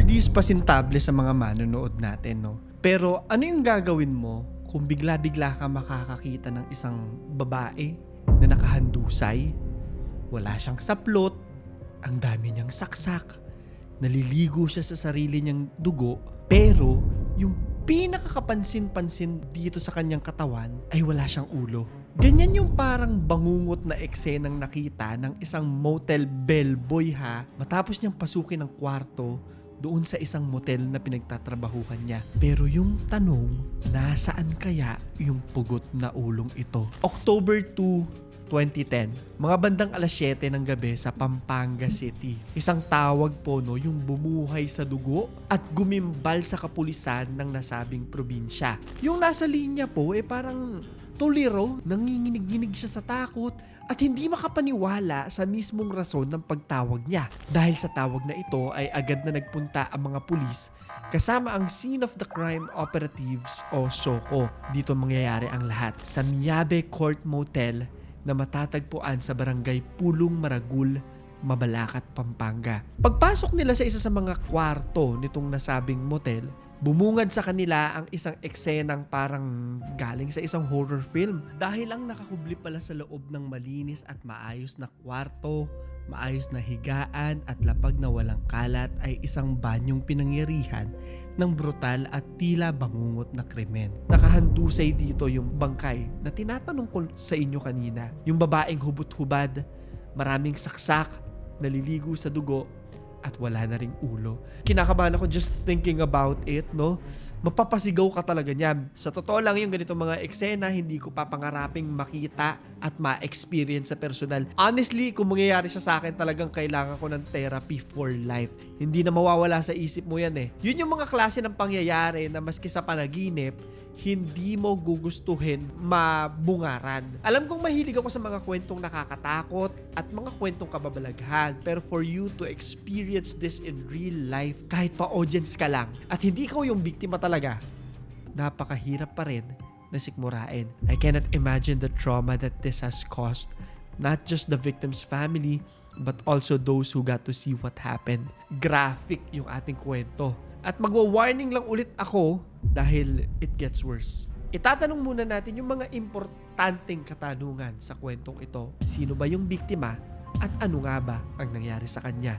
Hindi pasintable sa mga manonood natin, no? Pero ano yung gagawin mo kung bigla-bigla ka makakakita ng isang babae na nakahandusay? Wala siyang saplot, ang dami niyang saksak, naliligo siya sa sarili niyang dugo, pero yung pinakakapansin-pansin dito sa kanyang katawan ay wala siyang ulo. Ganyan yung parang bangungot na eksenang nakita ng isang motel bellboy matapos niyang pasukin ang kwarto doon sa isang motel na pinagtatrabahuhan niya. Pero yung tanong, nasaan kaya yung pugot na ulong ito? October 2, 2010, mga bandang alas 7 ng gabi sa Pampanga City. Isang tawag po yung bumuhay sa dugo at gumimbal sa kapulisan ng nasabing probinsya. Yung nasa linya po parang tuliro, nanginginig-ginig siya sa takot at hindi makapaniwala sa mismong rason ng pagtawag niya. Dahil sa tawag na ito ay agad na nagpunta ang mga pulis kasama ang Scene of the Crime Operatives o SOCO. Dito mangyayari ang lahat sa Miabe Court Motel na matatagpuan sa barangay Pulong Maragul, Mabalacat, Pampanga. Pagpasok nila sa isa sa mga kwarto nitong nasabing motel, bumungad sa kanila ang isang eksenang parang galing sa isang horror film. Dahil lang nakakubli pala sa loob ng malinis at maayos na kwarto, maayos na higaan at lapag na walang kalat ay isang banyong pinangyarihan ng brutal at tila bangungot na krimen. Nakahandusay dito yung bangkay na tinatanong ko sa inyo kanina. Yung babaeng hubot-hubad, maraming saksak, naliligo sa dugo, at wala na ring ulo. Kinakabahan ako just thinking about it, no? Mapapasigaw ka talaga niyan. Sa totoo lang yung ganito mga eksena, hindi ko papangaraping makita at ma-experience sa personal. Honestly, kung mangyayari siya sa akin, talagang kailangan ko ng therapy for life. Hindi na mawawala sa isip mo yan eh. Yun yung mga klase ng pangyayari na maski sa panaginip, hindi mo gugustuhin mabungaran. Alam kong mahilig ako sa mga kwentong nakakatakot at mga kwentong kababalaghan. Pero for you to experience this in real life, kahit pa audience ka lang, at hindi ikaw yung biktima talaga, napakahirap pa rin na sikmurain. I cannot imagine the trauma that this has caused not just the victim's family, but also those who got to see what happened. Graphic yung ating kwento. At magwa-warning lang ulit ako dahil it gets worse. Itatanong muna natin yung mga importanteng katanungan sa kwentong ito. Sino ba yung biktima at ano nga ba ang nangyari sa kanya?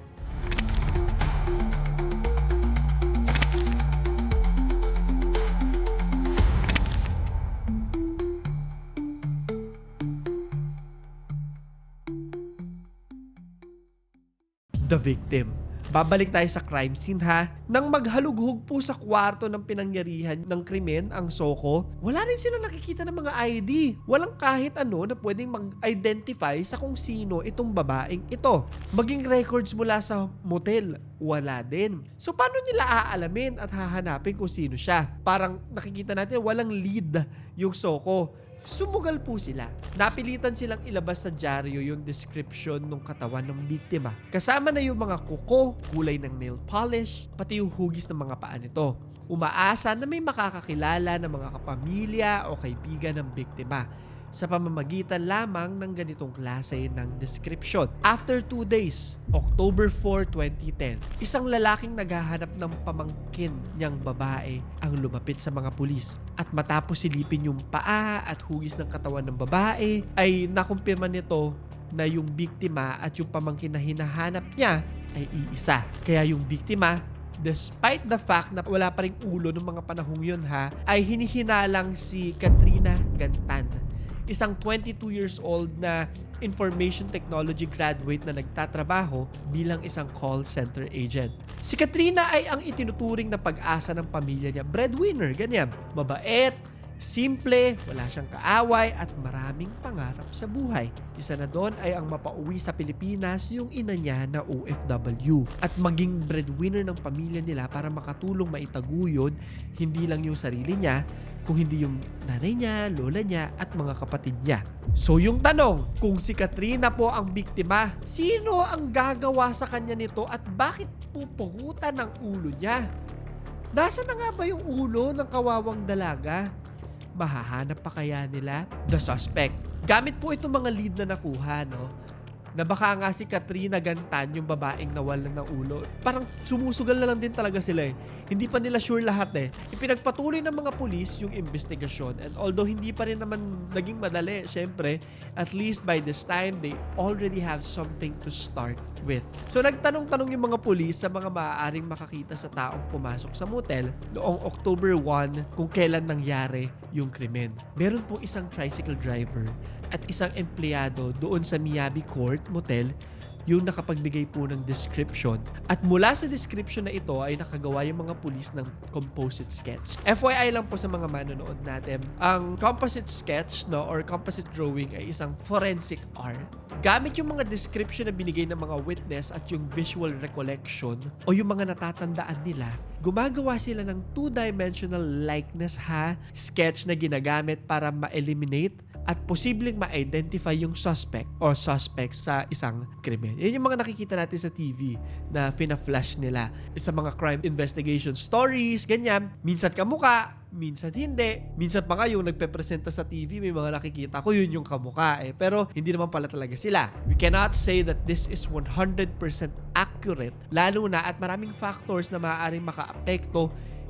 The victim. Babalik tayo sa crime scene Nang maghalughog po sa kwarto ng pinangyarihan ng krimen ang SOCO, wala rin sila nakikita ng mga ID. Walang kahit ano na pwedeng mag-identify sa kung sino itong babaeng ito. Maging records mula sa motel, wala din. So paano nila aalamin at hahanapin kung sino siya? Parang nakikita natin walang lead yung SOCO. Sumugal po sila. Napilitan silang ilabas sa dyaryo yung description ng katawan ng biktima. Kasama na yung mga kuko, kulay ng nail polish, pati yung hugis ng mga paa nito. Umaasa na may makakakilala ng mga kapamilya o kaibigan ng biktima sa pamamagitan lamang ng ganitong klase ng description. After 2 days, October 4, 2010, isang lalaking naghahanap ng pamangkin niyang babae ang lumapit sa mga pulis. At matapos silipin yung paa at hugis ng katawan ng babae, ay nakumpirma nito na yung biktima at yung pamangkin na hinahanap niya ay iisa. Kaya yung biktima, despite the fact na wala pa ring ulo ng mga panahong yun ay hinihinalang si Katrina Gantan. Isang 22 years old na information technology graduate na nagtatrabaho bilang isang call center agent. Si Katrina ay ang itinuturing na pag-asa ng pamilya niya. Breadwinner, ganyan. Mabait, simple, wala siyang kaaway at maraming pangarap sa buhay. Isa na doon ay ang mapauwi sa Pilipinas yung ina niya na OFW at maging breadwinner ng pamilya nila para makatulong maitaguyod hindi lang yung sarili niya, kung hindi yung nanay niya, lola niya at mga kapatid niya. So yung tanong, kung si Katrina po ang biktima, sino ang gagawa sa kanya nito at bakit pupugutan ang ulo niya? Nasaan na nga ba yung ulo ng kawawang dalaga? Mahahanap pa kaya nila the suspect? Gamit po itong mga lead na nakuha, na baka nga si Katrina Gantan yung babaeng nawalan ng ulo. Parang sumusugal na lang din talaga sila eh. Hindi pa nila sure lahat eh. Ipinagpatuloy ng mga pulis yung investigasyon, and although hindi pa rin naman naging madali, syempre, at least by this time, they already have something to start with. So nagtanong-tanong yung mga pulis sa mga maaaring makakita sa taong pumasok sa motel noong October 1 kung kailan nangyari yung krimen. Meron po isang tricycle driver at isang empleyado doon sa Miyabi Court Motel yung nakapagbigay po ng description. At mula sa description na ito ay nakagawa yung mga pulis ng composite sketch. FYI lang po sa mga manonood natin, ang composite sketch or composite drawing ay isang forensic art. Gamit yung mga description na binigay ng mga witness at yung visual recollection o yung mga natatandaan nila, gumagawa sila ng two-dimensional likeness sketch na ginagamit para ma-eliminate at posibleng ma-identify yung suspect or suspects sa isang krimen. Yan yung mga nakikita natin sa TV na fina-flash nila sa mga crime investigation stories, ganyan. Minsan kamukha, minsan hindi. Minsan pa nga yung nagpe-presenta sa TV, may mga nakikita ko, yun yung kamukha eh. Pero hindi naman pala talaga sila. We cannot say that this is 100% accurate, lalo na at maraming factors na maaaring maka-apekto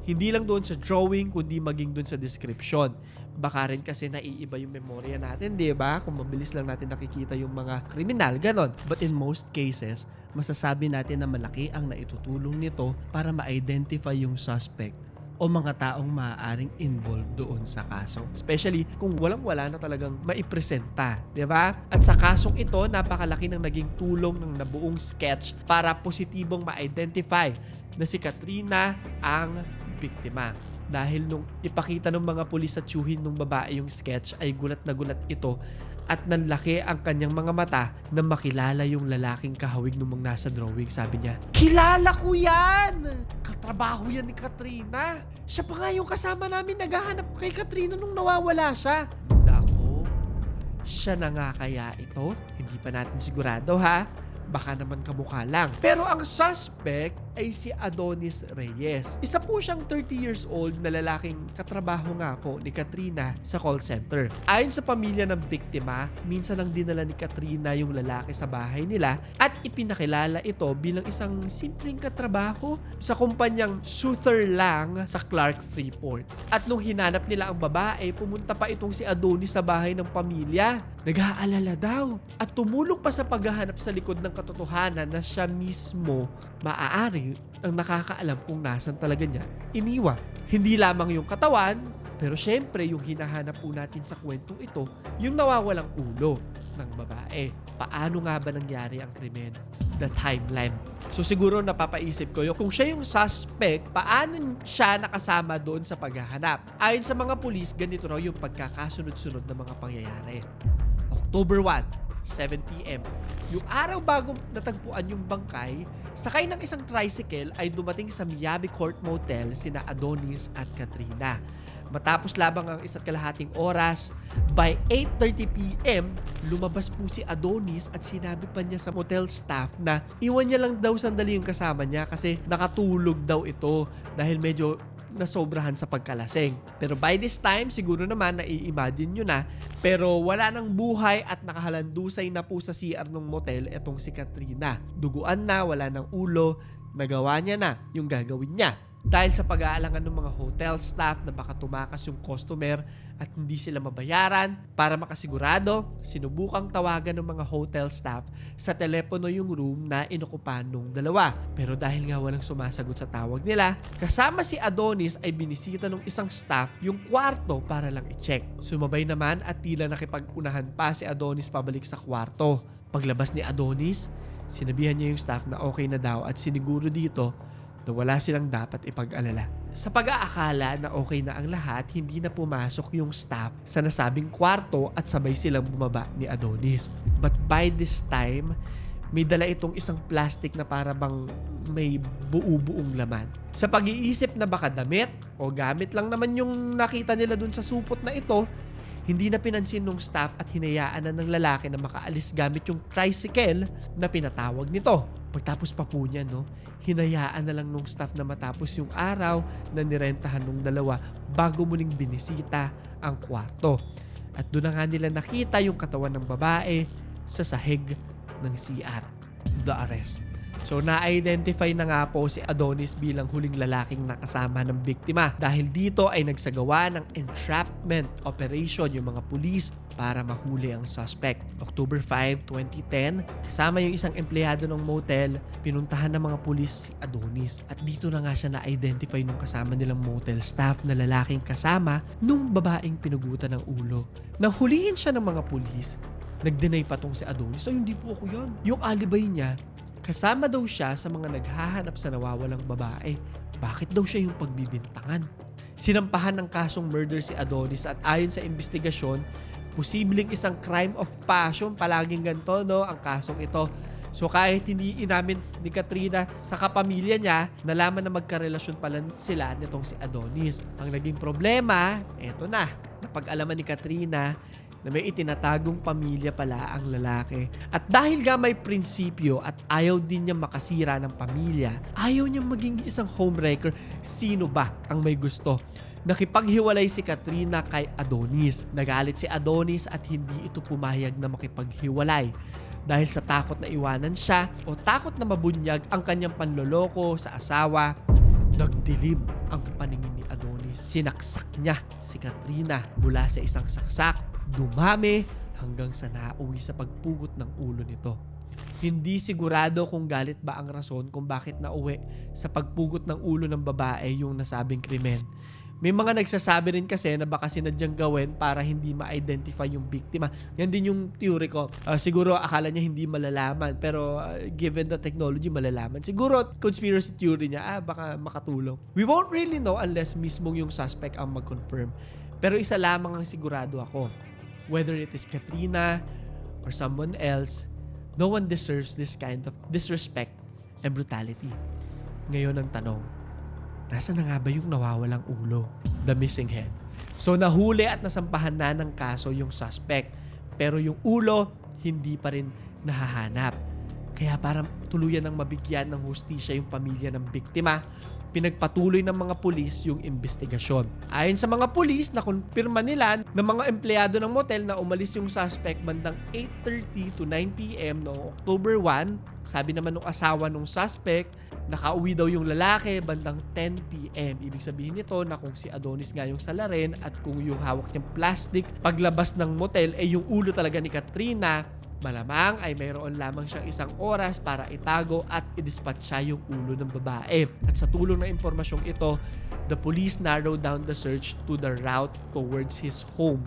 hindi lang doon sa drawing, kundi maging doon sa description. Baka rin kasi naiiba yung memorya natin, di ba? Kung mabilis lang natin nakikita yung mga kriminal, ganon. But in most cases, masasabi natin na malaki ang naitutulong nito para ma-identify yung suspect o mga taong maaaring involved doon sa kaso. Especially kung walang-wala na talagang maipresenta, di ba? At sa kasong ito, napakalaki ng naging tulong ng nabuong sketch para positibong ma-identify na si Katrina ang biktima. Dahil nung ipakita ng mga pulis sa tiyuhin ng babae yung sketch, ay gulat na gulat ito at nanlaki ang kanyang mga mata na makilala yung lalaking kahawig nung mga nasa drawing. Sabi niya, "Kilala ko yan! Katrabaho yan ni Katrina. Siya pa nga yung kasama namin naghahanap kay Katrina nung nawawala siya." Nako, siya na nga kaya ito? Hindi pa natin sigurado baka naman kamukha lang. Pero ang suspect ay si Adonis Reyes. Isa po siyang 30 years old na lalaking katrabaho nga po ni Katrina sa call center. Ayon sa pamilya ng biktima, minsan ang dinala ni Katrina yung lalaki sa bahay nila at ipinakilala ito bilang isang simpleng katrabaho sa kumpanyang Souther lang sa Clark Freeport. At nung hinanap nila ang babae, pumunta pa itong si Adonis sa bahay ng pamilya. Nag-aalala daw at tumulong pa sa paghahanap sa likod ng katotohanan na siya mismo maaari ang nakakaalam kung nasan talaga niya iniwan. Hindi lamang yung katawan, pero syempre yung hinahanap po natin sa kwentong ito, yung nawawalang ulo ng babae. Paano nga ba nangyari ang krimen? The timeline. So siguro napapaisip ko kung siya yung suspect, paano siya nakasama doon sa paghahanap? Ayon sa mga pulis, ganito raw yung pagkakasunod-sunod ng mga pangyayari. October 1, 7 p.m. Yung araw bago natagpuan yung bangkay, sakay ng isang tricycle ay dumating sa Miyabi Court Motel sina Adonis at Katrina. Matapos labang ang 1.5 oras, by 8:30 p.m., lumabas po si Adonis at sinabi pa niya sa motel staff na iwan niya lang daw sandali yung kasama niya kasi nakatulog daw ito dahil medyo nasobrahan sa pagkalasing. Pero by this time, siguro naman nai-imagine nyo na, pero wala nang buhay at nakahalandusay na po sa CR ng motel etong si Katrina. Duguan na, wala nang ulo, nagawa niya na yung gagawin niya. Dahil sa pag-aalangan ng mga hotel staff na baka tumakas yung customer at hindi sila mabayaran, para makasigurado, sinubukang tawagan ng mga hotel staff sa telepono yung room na inokupan nung dalawa. Pero dahil nga walang sumasagot sa tawag nila, kasama si Adonis ay binisita ng isang staff yung kwarto para lang i-check. Sumabay naman at tila nakipag-unahan pa si Adonis pabalik sa kwarto. Paglabas ni Adonis, sinabihan niya yung staff na okay na daw at siniguro dito na wala silang dapat ipag-alala. Sa pag-aakala na okay na ang lahat, hindi na pumasok yung staff sa nasabing kwarto at sabay silang bumaba ni Adonis. But by this time, may dala itong isang plastic na para bang may buo-buong laman. Sa pag-iisip na baka damit o gamit lang naman yung nakita nila dun sa supot na ito, hindi na pinansin ng staff at hinayaan na ng lalaki na makaalis gamit yung tricycle na pinatawag nito. Pagtapos pa po niya, hinayaan na lang ng staff na matapos yung araw na nirentahan ng dalawa bago muling binisita ang kwarto. At doon na nga nila nakita yung katawan ng babae sa sahig ng CR, the arrest. So na-identify na nga po si Adonis bilang huling lalaking nakasama ng biktima dahil dito ay nagsagawa ng entrapment operation yung mga pulis para mahuli ang suspect. October 5, 2010, kasama yung isang empleyado ng motel, pinuntahan ng mga pulis si Adonis at dito na nga siya na-identify nung kasama nilang motel staff na lalaking kasama nung babaeng pinugutan ng ulo. Nang hulihin siya ng mga pulis, nag-deny pa tong si Adonis. So hindi po ako yan. Yung alibay niya, kasama daw siya sa mga naghahanap sa nawawalang babae. Bakit daw siya yung pagbibintangan? Sinampahan ng kasong murder si Adonis at ayon sa investigasyon, posibleng isang crime of passion. Palaging ganito, no? Ang kasong ito. So kahit hindi inamin ni Katrina sa kapamilya niya, nalaman na magkarelasyon pala sila nitong si Adonis. Ang naging problema, eto na. Napag-alaman ni Katrina na may itinatagong pamilya pala ang lalaki. At dahil nga may prinsipyo at ayaw din niya makasira ng pamilya, ayaw niya maging isang homewrecker, sino ba ang may gusto? Nakipaghiwalay si Katrina kay Adonis. Nagalit si Adonis at hindi ito pumayag na makipaghiwalay. Dahil sa takot na iwanan siya o takot na mabunyag ang kanyang panloloko sa asawa, nagdilim ang paningin ni Adonis. Sinaksak niya si Katrina mula sa isang saksak. Dumami hanggang sa nauwi sa pagpugot ng ulo nito. Hindi sigurado kung galit ba ang rason kung bakit nauwi sa pagpugot ng ulo ng babae yung nasabing krimen. May mga nagsasabi rin kasi na baka sinadyang gawin para hindi ma-identify yung biktima. Yan din yung theory ko. Siguro akala niya hindi malalaman pero given the technology malalaman. Siguro conspiracy theory niya, baka makatulong. We won't really know unless mismong yung suspect ang mag-confirm. Pero isa lamang ang sigurado ako. Whether it is Katrina or someone else, no one deserves this kind of disrespect and brutality. Ngayon ang tanong, nasa na nga ba yung nawawalang ulo? The missing head. So nahuli at nasampahan na ng kaso yung suspect, pero yung ulo hindi pa rin nahahanap. Kaya parang tuluyan ng mabigyan ng hustisya yung pamilya ng biktima, pinagpatuloy ng mga pulis yung investigasyon. Ayon sa mga pulis, nakumpirma nila ng mga empleyado ng motel na umalis yung suspect bandang 8:30 to 9 p.m. noong October 1. Sabi naman ng asawa ng suspect, nakauwi daw yung lalaki bandang 10 p.m. Ibig sabihin nito na kung si Adonis nga yung salarin at kung yung hawak niyang plastic paglabas ng motel ay yung ulo talaga ni Katrina, malamang ay mayroon lamang siyang isang oras para itago at i-dispatch siya yung ulo ng babae. At sa tulong ng impormasyong ito, the police narrowed down the search to the route towards his home,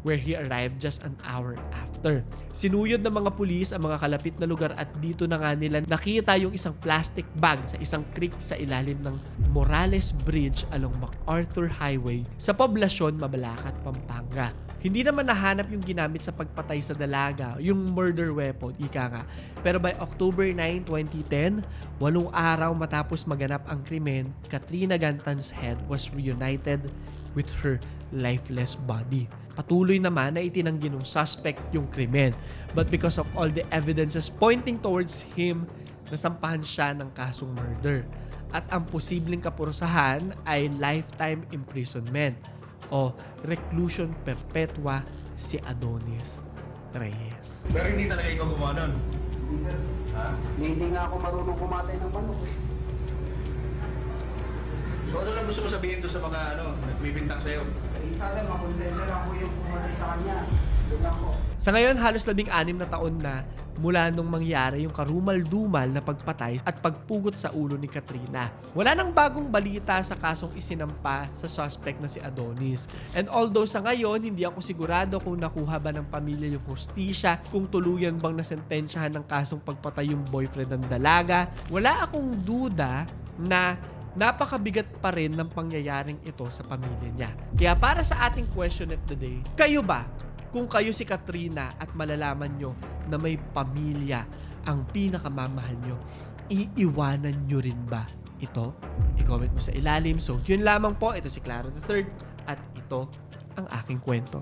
where he arrived just an hour after. Sinuyod ng mga pulis ang mga kalapit na lugar at dito na nga nila nakita yung isang plastic bag sa isang creek sa ilalim ng Morales Bridge along MacArthur Highway sa poblasyon Mabalacat, Pampanga. Hindi naman nahanap yung ginamit sa pagpatay sa dalaga, yung murder weapon, ika nga. Pero by October 9, 2010, 8 araw matapos maganap ang krimen, Katrina Gantan's head was reunited with her lifeless body. Patuloy naman na itinanggi ng suspect yung krimen. But because of all the evidences pointing towards him, nasampahan siya ng kasong murder. At ang posibleng kapurusahan ay lifetime imprisonment o reclusion perpetua si Adonis Reyes. Pero hindi talaga ikaw gumawa nun? Hindi, sir. Ha? Hindi nga ako marunong kumatay ng manok eh. So ano lang gusto mo sabihin doon sa mga nagbibintang sa'yo? Isa lang, makonsensya lang po yung pumatay sa kanya. Doon lang po. Sa ngayon, halos 16 na taon na mula nung mangyari yung karumal-dumal na pagpatay at pagpugot sa ulo ni Katrina. Wala nang bagong balita sa kasong isinampa sa suspect na si Adonis. And although sa ngayon, hindi ako sigurado kung nakuha ba ng pamilya yung hustisya, kung tuluyan bang nasentensyahan ng kasong pagpatay yung boyfriend ng dalaga, wala akong duda na napakabigat pa rin ng pangyayaring ito sa pamilya niya. Kaya para sa ating question of the day, kayo ba? Kung kayo si Katrina at malalaman nyo na may pamilya ang pinakamamahal nyo, iiwanan nyo rin ba ito? I-comment mo sa ilalim. So, yun lamang po. Ito si Claro III at ito ang aking kwento.